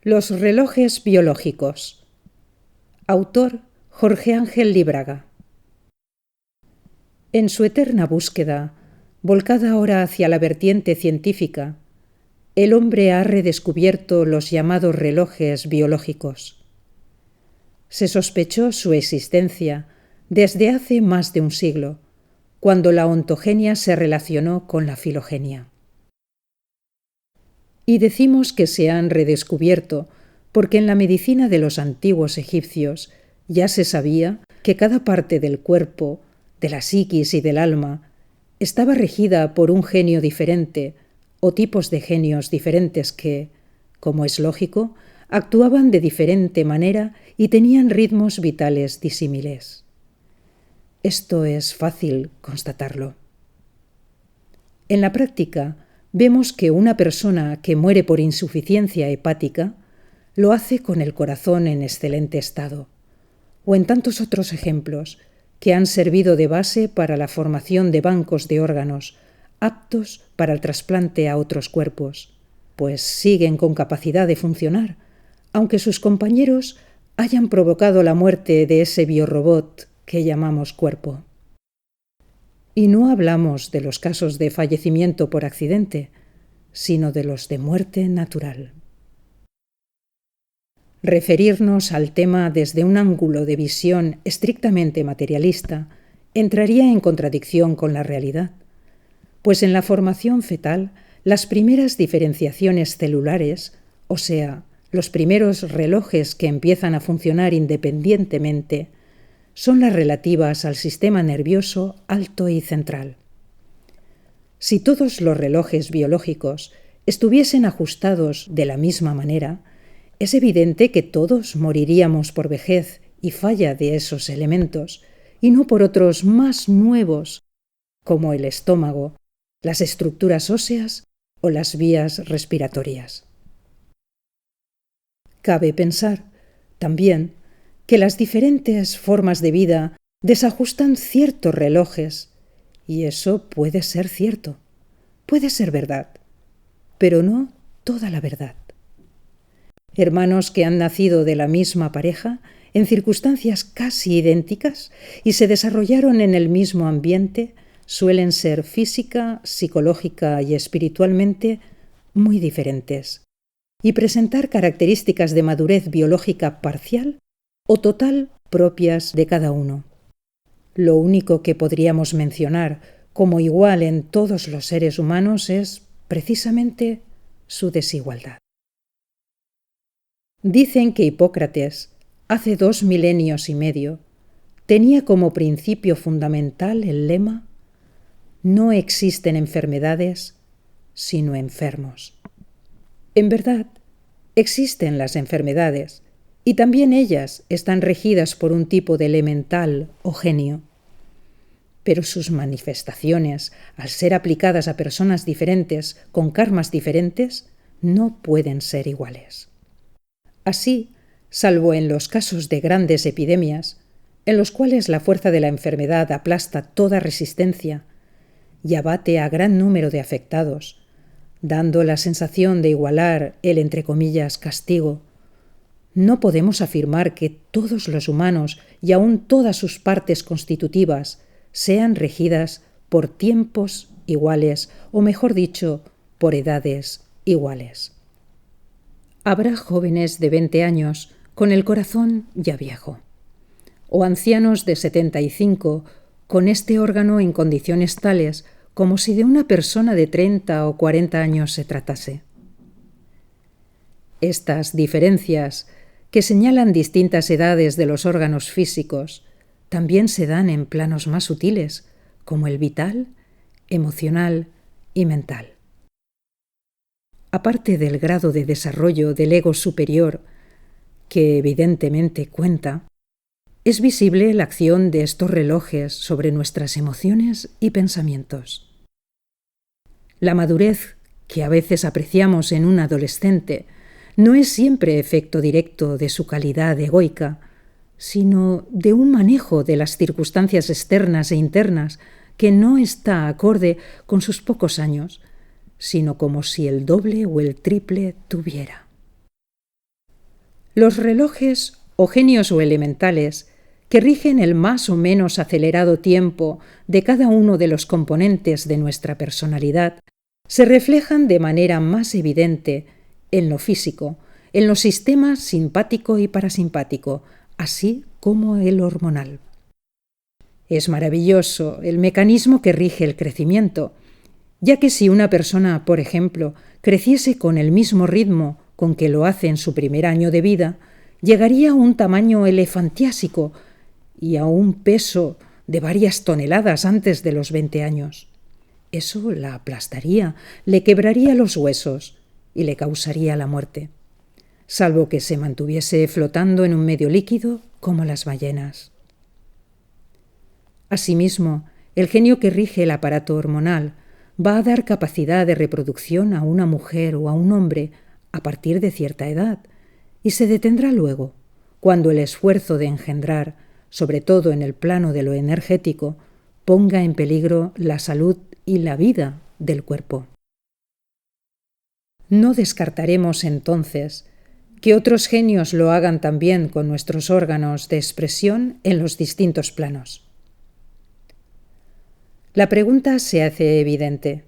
Los relojes biológicos. Autor Jorge Ángel Líbraga. En su eterna búsqueda, volcada ahora hacia la vertiente científica, el hombre ha redescubierto los llamados relojes biológicos. Se sospechó su existencia desde hace más de un siglo, cuando la ontogenia se relacionó con la filogenia. Y decimos que se han redescubierto porque en la medicina de los antiguos egipcios ya se sabía que cada parte del cuerpo, de la psiquis y del alma, estaba regida por un genio diferente o tipos de genios diferentes que, como es lógico, actuaban de diferente manera y tenían ritmos vitales disímiles. Esto es fácil constatarlo. En la práctica, vemos que una persona que muere por insuficiencia hepática lo hace con el corazón en excelente estado, o en tantos otros ejemplos que han servido de base para la formación de bancos de órganos aptos para el trasplante a otros cuerpos, pues siguen con capacidad de funcionar, aunque sus compañeros hayan provocado la muerte de ese biorobot que llamamos cuerpo. Y no hablamos de los casos de fallecimiento por accidente, sino de los de muerte natural. Referirnos al tema desde un ángulo de visión estrictamente materialista entraría en contradicción con la realidad, pues en la formación fetal las primeras diferenciaciones celulares, o sea, los primeros relojes que empiezan a funcionar independientemente, son las relativas al sistema nervioso alto y central. Si todos los relojes biológicos estuviesen ajustados de la misma manera, es evidente que todos moriríamos por vejez y falla de esos elementos, y no por otros más nuevos, como el estómago, las estructuras óseas o las vías respiratorias. Cabe pensar, también, que las diferentes formas de vida desajustan ciertos relojes, y eso puede ser cierto, puede ser verdad, pero no toda la verdad. Hermanos que han nacido de la misma pareja, en circunstancias casi idénticas, y se desarrollaron en el mismo ambiente, suelen ser física, psicológica y espiritualmente muy diferentes, y presentar características de madurez biológica parcial o total propias de cada uno. Lo único que podríamos mencionar como igual en todos los seres humanos es, precisamente, su desigualdad. Dicen que Hipócrates, hace 2 milenios y medio, tenía como principio fundamental el lema: no existen enfermedades, sino enfermos. En verdad, existen las enfermedades, y también ellas están regidas por un tipo de elemental o genio. Pero sus manifestaciones, al ser aplicadas a personas diferentes, con karmas diferentes, no pueden ser iguales. Así, salvo en los casos de grandes epidemias, en los cuales la fuerza de la enfermedad aplasta toda resistencia y abate a gran número de afectados, dando la sensación de igualar el, entre comillas, castigo, no podemos afirmar que todos los humanos y aun todas sus partes constitutivas sean regidas por tiempos iguales, o mejor dicho, por edades iguales. Habrá jóvenes de 20 años con el corazón ya viejo, o ancianos de 75 con este órgano en condiciones tales como si de una persona de 30 o 40 años se tratase. Estas diferencias, que señalan distintas edades de los órganos físicos, también se dan en planos más sutiles, como el vital, emocional y mental. Aparte del grado de desarrollo del ego superior, que evidentemente cuenta, es visible la acción de estos relojes sobre nuestras emociones y pensamientos. La madurez que a veces apreciamos en un adolescente no es siempre efecto directo de su calidad egoica, sino de un manejo de las circunstancias externas e internas que no está acorde con sus pocos años, sino como si el doble o el triple tuviera. Los relojes o genios o elementales que rigen el más o menos acelerado tiempo de cada uno de los componentes de nuestra personalidad se reflejan de manera más evidente en lo físico, en los sistemas simpático y parasimpático, así como el hormonal. Es maravilloso el mecanismo que rige el crecimiento, ya que si una persona, por ejemplo, creciese con el mismo ritmo con que lo hace en su primer año de vida, llegaría a un tamaño elefantiásico y a un peso de varias toneladas antes de los 20 años. Eso la aplastaría, le quebraría los huesos y le causaría la muerte, salvo que se mantuviese flotando en un medio líquido como las ballenas. Asimismo, el genio que rige el aparato hormonal va a dar capacidad de reproducción a una mujer o a un hombre a partir de cierta edad y se detendrá luego, cuando el esfuerzo de engendrar, sobre todo en el plano de lo energético, ponga en peligro la salud y la vida del cuerpo. No descartaremos entonces que otros genios lo hagan también con nuestros órganos de expresión en los distintos planos. La pregunta se hace evidente.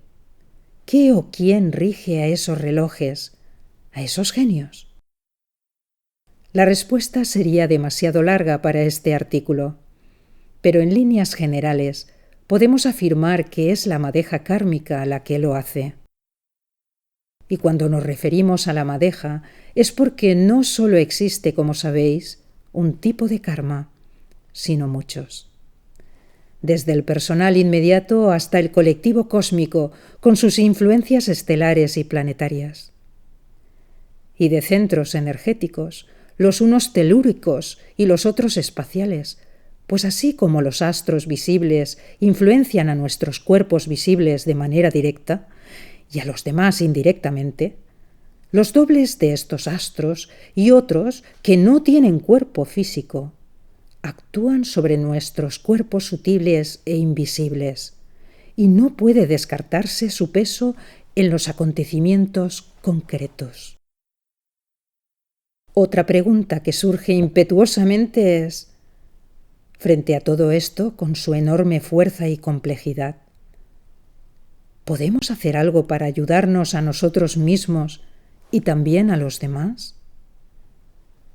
¿Qué o quién rige a esos relojes, a esos genios? La respuesta sería demasiado larga para este artículo, pero en líneas generales podemos afirmar que es la madeja kármica la que lo hace. Y cuando nos referimos a la madeja es porque no solo existe, como sabéis, un tipo de karma, sino muchos. Desde el personal inmediato hasta el colectivo cósmico, con sus influencias estelares y planetarias. Y de centros energéticos, los unos telúricos y los otros espaciales, pues así como los astros visibles influencian a nuestros cuerpos visibles de manera directa, y a los demás indirectamente, los dobles de estos astros y otros que no tienen cuerpo físico actúan sobre nuestros cuerpos sutiles e invisibles, y no puede descartarse su peso en los acontecimientos concretos. Otra pregunta que surge impetuosamente es, frente a todo esto, con su enorme fuerza y complejidad, ¿podemos hacer algo para ayudarnos a nosotros mismos y también a los demás?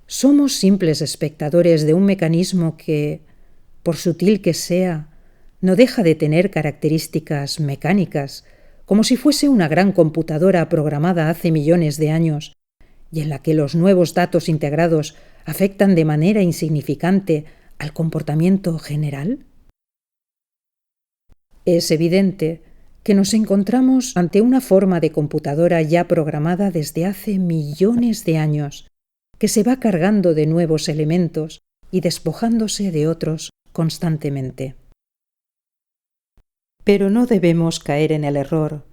Somos simples espectadores de un mecanismo que, por sutil que sea, no deja de tener características mecánicas, como si fuese una gran computadora programada hace millones de años y en la que los nuevos datos integrados afectan de manera insignificante al comportamiento general. Es evidente que nos encontramos ante una forma de computadora ya programada desde hace millones de años, que se va cargando de nuevos elementos y despojándose de otros constantemente. Pero no debemos caer en el error,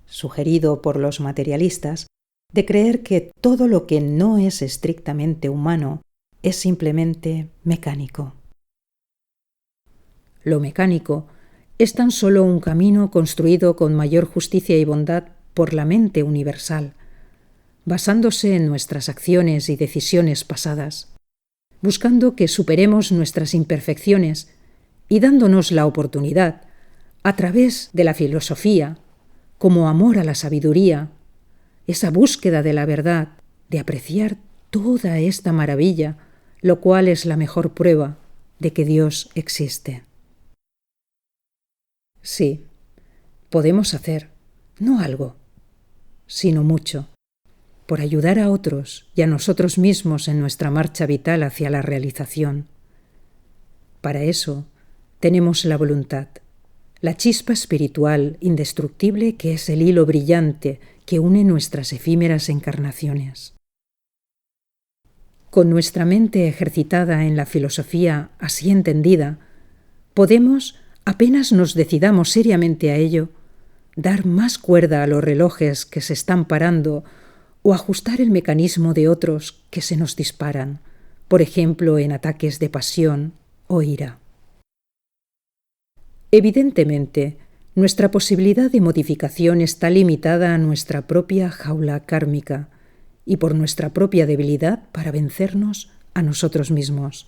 sugerido por los materialistas, de creer que todo lo que no es estrictamente humano es simplemente mecánico. Lo mecánico es tan solo un camino construido con mayor justicia y bondad por la mente universal, basándose en nuestras acciones y decisiones pasadas, buscando que superemos nuestras imperfecciones y dándonos la oportunidad, a través de la filosofía, como amor a la sabiduría, esa búsqueda de la verdad, de apreciar toda esta maravilla, lo cual es la mejor prueba de que Dios existe. Sí, podemos hacer, no algo, sino mucho, por ayudar a otros y a nosotros mismos en nuestra marcha vital hacia la realización. Para eso tenemos la voluntad, la chispa espiritual indestructible que es el hilo brillante que une nuestras efímeras encarnaciones. Con nuestra mente ejercitada en la filosofía así entendida, podemos, apenas nos decidamos seriamente a ello, dar más cuerda a los relojes que se están parando o ajustar el mecanismo de otros que se nos disparan, por ejemplo en ataques de pasión o ira. Evidentemente, nuestra posibilidad de modificación está limitada a nuestra propia jaula kármica y por nuestra propia debilidad para vencernos a nosotros mismos.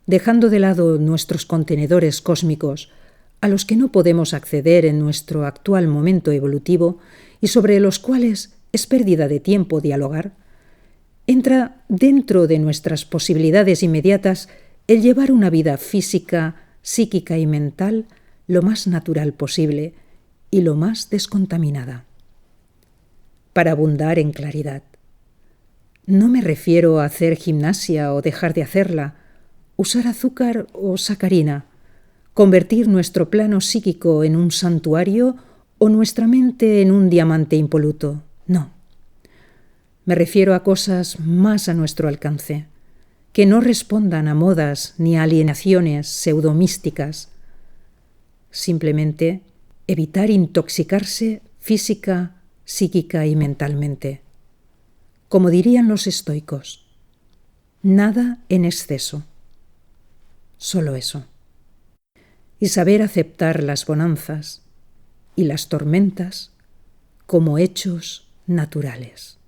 Dejando de lado nuestros contenedores cósmicos, a los que no podemos acceder en nuestro actual momento evolutivo y sobre los cuales es pérdida de tiempo dialogar, entra dentro de nuestras posibilidades inmediatas el llevar una vida física, psíquica y mental lo más natural posible y lo más descontaminada. Para abundar en claridad, no me refiero a hacer gimnasia o dejar de hacerla, usar azúcar o sacarina, convertir nuestro plano psíquico en un santuario o nuestra mente en un diamante impoluto. No. Me refiero a cosas más a nuestro alcance, que no respondan a modas ni a alienaciones pseudomísticas. Simplemente evitar intoxicarse física, psíquica y mentalmente. Como dirían los estoicos, nada en exceso. Solo eso. Y saber aceptar las bonanzas y las tormentas como hechos naturales.